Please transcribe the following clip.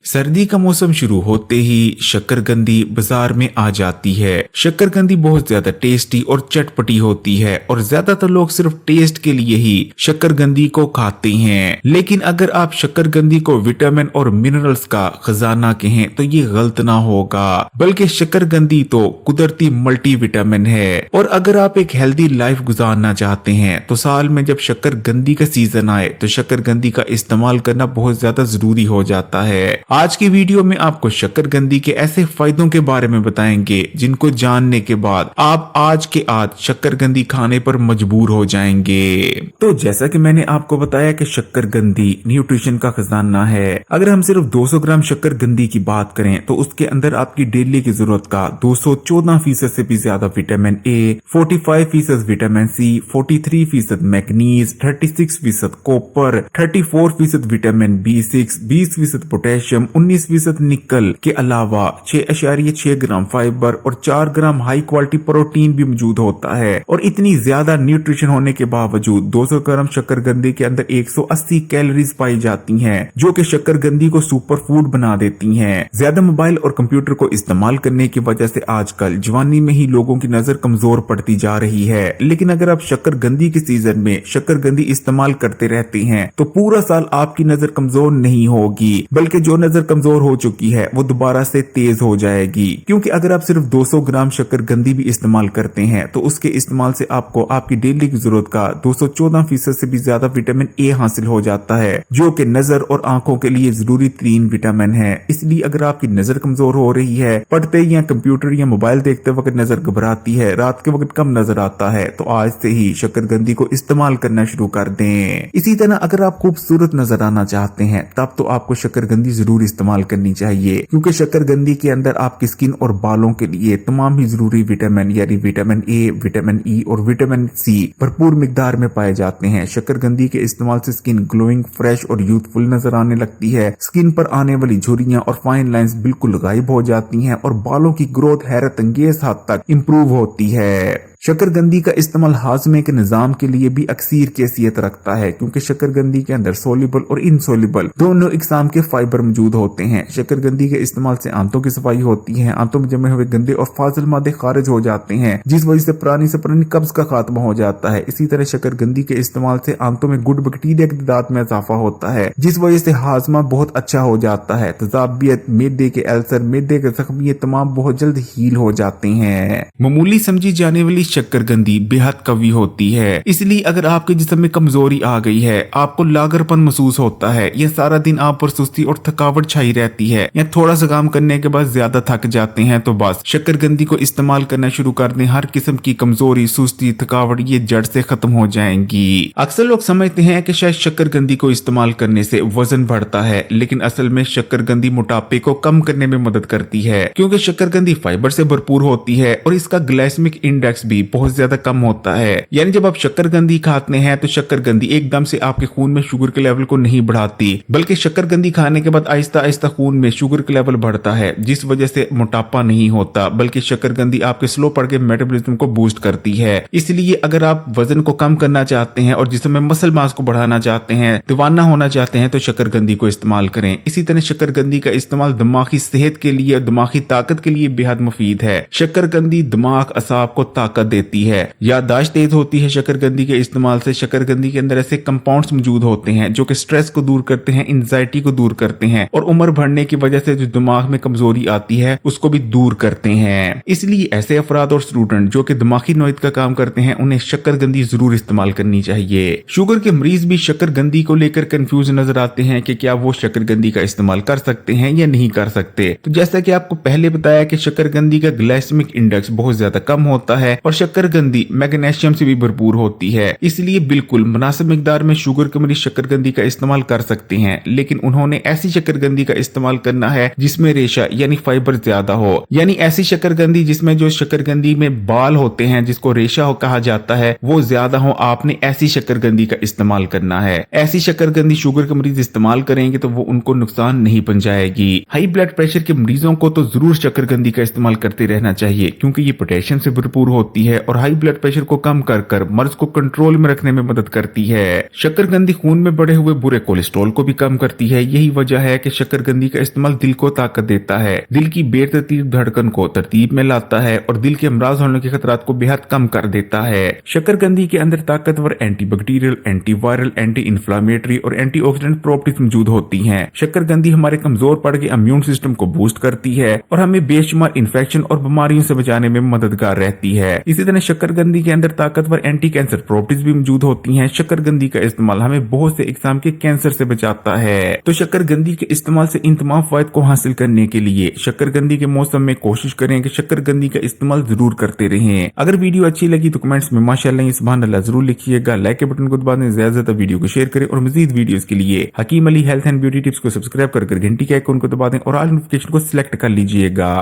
सर्दी का मौसम शुरू होते ही शक्करकंदी बाजार में आ जाती है। शक्करकंदी बहुत ज्यादा टेस्टी और चटपटी होती है और ज्यादातर लोग सिर्फ टेस्ट के लिए ही शक्करकंदी को खाते हैं। लेकिन अगर आप शक्करकंदी को विटामिन और मिनरल्स का खजाना कहें तो ये गलत ना होगा, बल्कि शक्करकंदी तो कुदरती मल्टी विटामिन है। और अगर आप एक हेल्दी लाइफ गुजारना चाहते हैं तो साल में जब शक्करकंदी का सीजन आए तो शक्करकंदी का इस्तेमाल करना बहुत ज्यादा जरूरी हो जाता है। आज की वीडियो में आपको शक्करकंदी के ऐसे फायदों के बारे में बताएंगे जिनको जानने के बाद आप आज के आज शक्करकंदी खाने पर मजबूर हो जाएंगे। तो जैसा कि मैंने आपको बताया कि शक्करकंदी न्यूट्रिशन का खजाना है। अगर हम सिर्फ 200 ग्राम शक्करकंदी की बात करें तो उसके अंदर आपकी डेली की जरूरत का 214% से भी ज्यादा vitamin A, 45% vitamin C, 43% manganese, 36% copper, 34% vitamin B6, 20% potassium, 19% nickel के अलावा 6.6 ग्राम फाइबर और 4 ग्राम हाई क्वालिटी प्रोटीन भी मौजूद होता है। और इतनी ज्यादा न्यूट्रिशन होने के बावजूद 200 ग्राम शक्करकंदी के अंदर 180 कैलोरीज पाई जाती हैं, जो कि शक्करकंदी को सुपर फूड बना देती हैं। ज्यादा मोबाइल और कंप्यूटर को इस्तेमाल करने की वजह से आजकल जवानी में ही लोगों की नजर कमजोर पड़ती जा रही है। लेकिन अगर आप शक्करकंदी के सीजन में शक्करकंदी इस्तेमाल करते रहते हैं तो पूरा साल आपकी नजर कमजोर नहीं होगी, बल्कि जो नजर कमजोर हो चुकी है वो दोबारा से तेज हो जाएगी। क्योंकि अगर आप सिर्फ 200 ग्राम शक्करकंदी भी इस्तेमाल करते हैं तो उसके इस्तेमाल से आपको आपकी डेली की जरूरत का 214% से भी ज्यादा विटामिन ए हासिल हो जाता है, जो कि नजर और आंखों के लिए जरूरी 3 विटामिन है। इसलिए अगर आपकी नजर कमजोर हो रही है, पढ़ते या कंप्यूटर या मोबाइल देखते वक्त नजर घबराती है, रात के वक्त कम नजर आता है, तो आज से ही शक्करकंदी को इस्तेमाल करना शुरू कर दें। इसी तरह अगर आप खूबसूरत नजर आना चाहते हैं तब तो आपको शक्करकंदी जरूर इस्तेमाल करनी चाहिए, क्योंकि शक्करकंदी के अंदर आपकी स्किन और बालों के लिए तमाम ही जरूरी विटामिन यानी विटामिन ए, विटामिन ई और विटामिन सी भरपूर मिकदार में पाए जाते हैं। शक्करकंदी के इस्तेमाल से स्किन ग्लोइंग, फ्रेश और यूथफुल नजर आने लगती है। स्किन पर आने वाली झुर्रियां और फाइन लाइंस बिल्कुल गायब हो जाती हैं और बालों की ग्रोथ हैरत अंगेज हद तक इंप्रूव होती है। शक्करकंदी का इस्तेमाल हाजमे के निजाम के लिए भी अक्सीर कैफियत रखता है, क्योंकि शक्करकंदी के अंदर सोल्यूबल और इनसोल्यूबल दोनों इकसाम के फाइबर मौजूद होते हैं। शक्करकंदी के इस्तेमाल से आंतों की सफाई होती है, आंतों में जमे हुए गंदे और फाजिल मादे खारिज हो जाते हैं, जिस वजह से पुरानी कब्ज का खात्मा हो जाता है। इसी तरह शक्करकंदी के इस्तेमाल से आंतों में गुड बैक्टीरिया की तादाद में इजाफा होता है, जिस वजह से हाजमा बहुत अच्छा हो जाता है। तजाबियत, मैदे के अल्सर, मैदे के जख्म, ये तमाम बहुत जल्द हील हो जाते हैं। मामूली समझी जाने वाली शक्करकंदी बेहद कवी होती है, इसलिए अगर आपके जिस्म में कमजोरी आ गई है, आपको लागरपन महसूस होता है, या सारा दिन आप पर सुस्ती और थकावट छाई रहती है, या थोड़ा सा काम करने के बाद ज्यादा थक जाते हैं, तो बस शक्करकंदी को इस्तेमाल करना शुरू कर दें। हर किस्म की कमजोरी, सुस्ती, थकावट ये जड़ से खत्म हो जाएंगी। अक्सर लोग समझते हैं कि शायद शक्करकंदी को इस्तेमाल करने से वजन बढ़ता है, लेकिन असल में शक्करकंदी मोटापे को कम करने में मदद करती है, क्योंकि शक्करकंदी फाइबर से भरपूर होती है और इसका ग्लाइसेमिक इंडेक्स भी बहुत ज्यादा कम होता है। यानी जब आप शक्करकंदी खाते हैं तो शक्करकंदी एकदम से आपके खून में शुगर के लेवल को नहीं बढ़ाती, बल्कि शक्करकंदी खाने के बाद आहिस्ता आहिस्ता खून में शुगर का लेवल बढ़ता है, जिस वजह से मोटापा नहीं होता, बल्कि शक्करकंदी आपके स्लो पड़ के मेटाबॉलिज्म को बूस्ट करती है। इसलिए अगर आप वजन को कम करना चाहते हैं और जिसमें मसल मास को बढ़ाना चाहते हैं, दीवाना होना चाहते हैं, तो शक्करकंदी को इस्तेमाल करें। इसी तरह शक्करकंदी का इस्तेमाल दिमागी सेहत के लिए और दिमागी ताकत के लिए बेहद मुफीद है। शक्करकंदी दिमाग, असाब को ताकत देती है, याददाश्त तेज होती है। शक्करकंदी के इस्तेमाल से शक्करकंदी के अंदर ऐसे कंपाउंड्स मौजूद होते हैं जो कि स्ट्रेस को दूर करते हैं, एंजाइटी को दूर करते हैं और उम्र बढ़ने की वजह से जो दिमाग में कमजोरी आती है उसको भी दूर करते हैं। इसलिए ऐसे अफराद और स्टूडेंट जो कि दिमागी नोयत का काम करते हैं, उन्हें शक्करकंदी जरूर इस्तेमाल करनी चाहिए। शुगर के मरीज भी शक्करकंदी को लेकर कंफ्यूज नजर आते हैं कि क्या वो शक्करकंदी का इस्तेमाल कर सकते हैं या नहीं कर सकते। तो जैसा कि आपको पहले बताया कि शक्करकंदी का ग्लाइसेमिक इंडेक्स बहुत ज्यादा कम होता है और शक्करकंदी मैग्नीशियम से भी भरपूर होती है, इसलिए बिल्कुल मुनासिब मिकदार में शुगर के मरीज शक्करकंदी का इस्तेमाल कर सकते हैं। लेकिन उन्होंने ऐसी शक्करकंदी का इस्तेमाल करना है जिसमें रेशा यानी फाइबर ज्यादा हो, यानी ऐसी शक्करकंदी जिसमें जो शक्करकंदी में बाल होते हैं जिसको रेशा कहा जाता है वो ज्यादा हो। आपने ऐसी शक्करकंदी का इस्तेमाल करना है। ऐसी शक्करकंदी शुगर के मरीज इस्तेमाल करेंगे तो वो उनको नुकसान नहीं पहुंचाएगी। हाई ब्लड प्रेशर के मरीजों को तो जरूर शक्करकंदी का इस्तेमाल करते रहना चाहिए, क्योंकि ये पोटेशियम से भरपूर होती होती है और हाई ब्लड प्रेशर को कम कर कर मर्ज को कंट्रोल में रखने में मदद करती है। शक्करकंदी खून में बढ़े हुए बुरे कोलेस्ट्रॉल को भी कम करती है। यही वजह है कि शक्करकंदी का इस्तेमाल दिल को ताकत देता है, दिल की बेतरतीब धड़कन को तरतीब में लाता है और दिल के अमराज होने के खतरात को बेहद कम कर देता है। शक्करकंदी के अंदर ताकतवर एंटीबैक्टीरियल, एंटीवायरल, एंटी इन्फ्लामेटरी और एंटीऑक्सीडेंट प्रॉपर्टीज मौजूद होती हैं। शक्करकंदी हमारे कमजोर पड़ के इम्यून सिस्टम को बूस्ट करती है और हमें बेशुमार इन्फेक्शन और बीमारियों से बचाने में मददगार रहती है। इसी तरह शक्करकंदी के अंदर ताकतवर एंटी कैंसर प्रॉपर्टीज भी मौजूद होती हैं। शक्करकंदी का इस्तेमाल हमें बहुत से इकसाम के कैंसर से बचाता है। तो शक्करकंदी के इस्तेमाल से इन तमाम फायदे को हासिल करने के लिए शक्करकंदी के मौसम में कोशिश करें कि शक्करकंदी का इस्तेमाल जरूर करते रहें। अगर वीडियो अच्छी लगी तो कमेंट्स में माशाअल्लाह सुभान अल्लाह जरूर लिखिएगा। लाइक के बटन को दबा दें, ज्यादा से ज्यादा वीडियो को शेयर करें और मजीद वीडियोस के लिए Hakim Ali health and beauty tips को सब्सक्राइब कर घंटी के आइकन को दबा दें और ऑल नोटिफिकेशन को सिलेक्ट कर लीजिएगा।